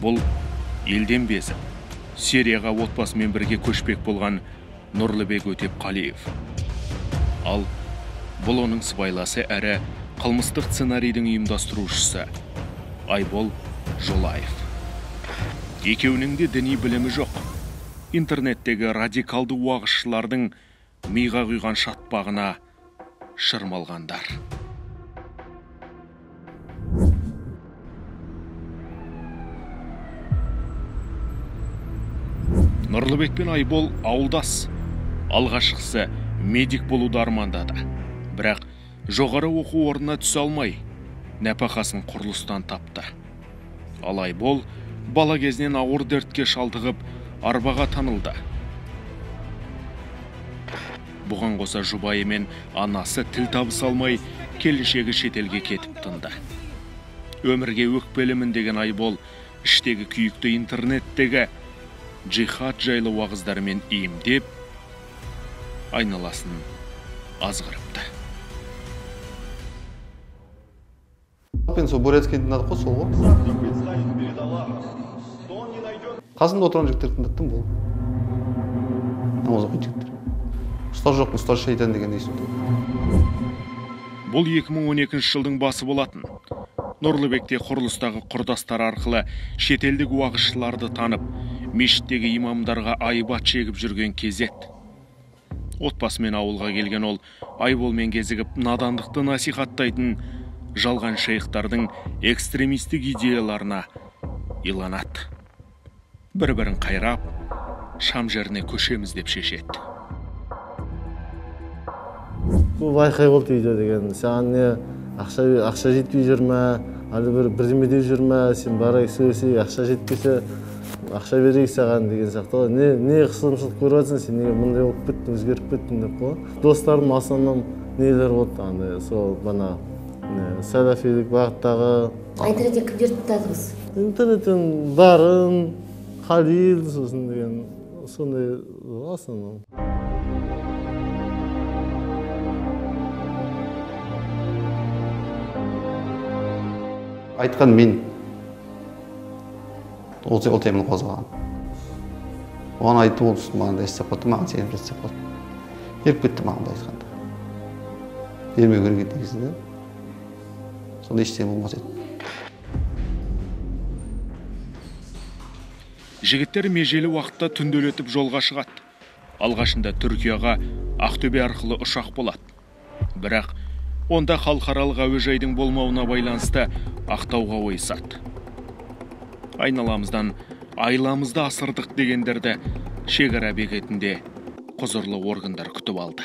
Бұл елден безіп, Сирияға отбасымен бірге көшпек болған Нұрлыбек Өтепқалиев. Ал бұл оның сыбайласы әрі қылмыстық сценарийдің ұйымдастырушысы Айбол Жолаев. Екеуінің де діни білімі жоқ. Интернеттегі радикалды уағызшылардың миға құйған шатпағына шырмалғандар. Нұрлыбек пен Айбол ауылдас. Алғашқысы медик болуды армандады. Бірақ жоғары оқу орнына түсе алмай, нәпақасын құрылыстан тапты. Ал Айбол бала кезінен ауыр дертке шалдығып, арбаға танылды. Бұған қоса жұбайы мен анасы тіл табыса алмай, келіншегі шетелге кетіп тынды. Өмірге өкпелімін деген Айбол іштегі күйікті интернеттегі джихад жайлы уағыздарымен иемдеп, айналасын азғырыпты. Мен сол Бурятский тыңдадық қой, сол ғой. Қасымда отырған жігіттер тыңдаттым бұл. Намаз оқитын жігіттер. Ұстаз жоқ, ұстаз шайтан деген дейсің. Бұл 2012 жылдың басы болатын. Нұрлыбекте құрылыстағы құрдастар арқылы шетелдік уағызшыларды танып, мешіттегі имамдарға айбат шегіп жүрген кезет. Отбасымен ауылға келген ол Айболмен кезігіп надандықты насихаттайтын жалған шейхтардың экстремистік идеяларына иланады. Бір-бірін қайрап, Шам жеріне көшеміз деп шешеді. Бұл байқай болды видео деген. Саған не ақша жетпей жүр ме, әлі бірдемеде жүр ме, сен барайық сөйлесейік, ақша жетпесе ақша берейік саған деген сияқты. Не қысылымшылық көріп жатсың, сен неге мындай болып кеттің, өзгеріп кеттің деп қой. Достарым асаннан нелер болды, сол бана сәләфилік бағыттағы. Интернеттен кімдерді тыңдадыңыз? Интернеттен Дарын, Халил сосын деген сондай асаннан. Айтқан мен ол темені қозғаған. Оған айтты, ол үстін маған да істеп қойды, маған сені бір істеп қойды. Еріп кетті маған да айтқанда. Ермеу керек еді негізінде. Сонда ештеңе болмас еді. Жігіттер межелі уақытта түнделетіп жолға шығады. Алғашында Түркияға Ақтөбе арқылы ұшақ болады. Бірақ онда халықаралық әуежайдың болмауына байланысты Ақтауға ойысады. Айналамыздан айламызды асырдық дегендерді шекара бекетінде құзырлы органдар күтіп алды.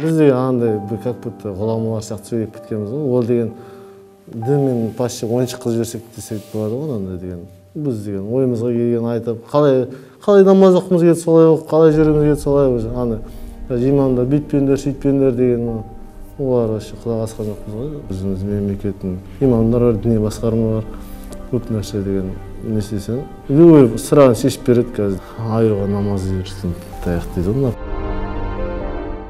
Бізде андай как будто ғұламалар сияқты сөйлеп кеткенбіз ғой. Ол деген дінмен почти ойыншық қылып жіберсек десек болады ғой, андай деген. Біз деген ойымызға келген айтып, қалай намаз оқымыз келді солай оқып, қалай жүреміз келді солай уже. Андай имамдар бүйтпеңдер, сөйтпеңдер деген олар вообще құлақ асқан жоқпыз ғой. Біздің мемлекеттің имамдар бар, діни басқарма бар, көп нәрсе деген не істесең. Любой сұрағын шешіп береді қазір. Аюға намаз берсін таяқ дейді олар.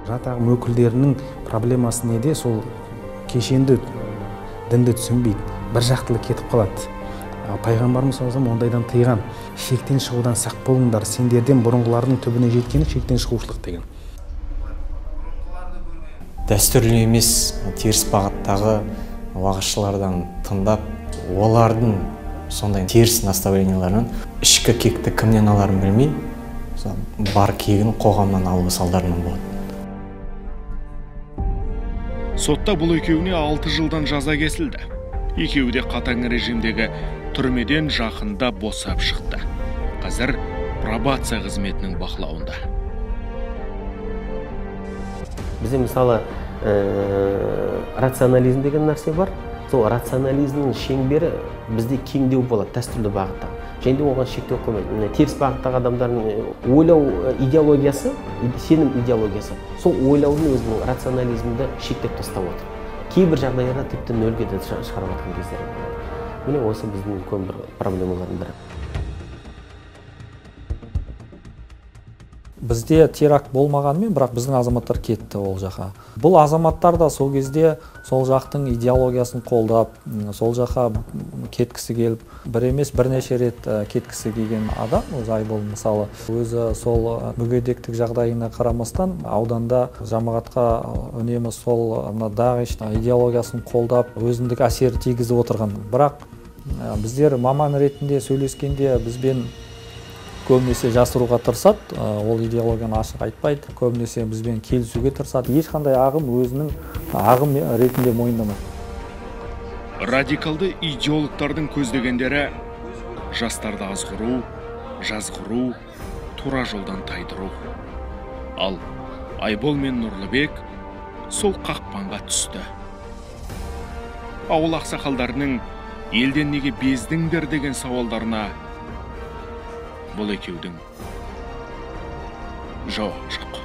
Жатағым өкілдерінің проблемасы неде? Сол кешенді дінді түсінбейді. Бір жақтылы кетіп қалады. Пайғамбарымыз саллаллаху ондайдан тыйған. Шектен шығудан сақ болыңдар. Сендерден бұрынғылардың түбіне жеткені шектен шығушылық деген. Дәстүрлі емес, теріс бағыттағы уағызшылардан тыңдап, олардың сондай теріс наставленияларынан ішкі кекті кімнен аларын білмей, бар кегін қоғамнан алу салдарынан болады. Сотта бұл екеуіне 6 жылдан жаза кесілді. Екеуі де қатаң режимдегі түрмеден жақында босап шықты. Қазір пробация қызметінің бақылауында. Бізде мысалы рационализм деген нәрсе бар. Сол рационализмнің шеңбері бізде кеңдеу болады, дәстүрлі бағытта. Және де оған шектеу қоймайды. Теріс бағыттағы адамдардың ойлау идеологиясы, сенім идеологиясы, сол ойлаудың өзінің рационализмді шектеп тастап отыр. Кейбір жағдайларда тіпті нөлге де шығарып жатқан кездер болады. Міне осы біздің үлкен бір проблемалардың бірі. Бізде теракт болмағанымен, бірақ біздің азаматтар кетті ол жаққа. Бұл азаматтар да сол кезде сол жақтың идеологиясын қолдап, сол жаққа кеткісі келіп, бір емес бірнеше рет кеткісі келген адам. Өзі Айбол мысалы, өзі сол мүгедектік жағдайына қарамастан ауданда жамағатқа үнемі сол Даиш идеологиясын қолдап, өзіндік әсер тигізіп отырған. Бірақ біздер маман ретінде сөйлескенде бізбен көбінесе жасыруға тырысады, ол идеологияны ашық айтпайды, көбінесе бізбен келісуге тырысады, ешқандай ағым өзінің ағым ретінде мойындамайды. Радикалды идеологтардың көздегендері жастарды азғыру, жазғыру, тура жолдан тайдыру. Ал Айбол мен Нұрлыбек сол қақпанға түсті. Ауыл ақсақалдарының елден неге бездіңдер деген сауалдарына бұл екеудің жауабы жоқ.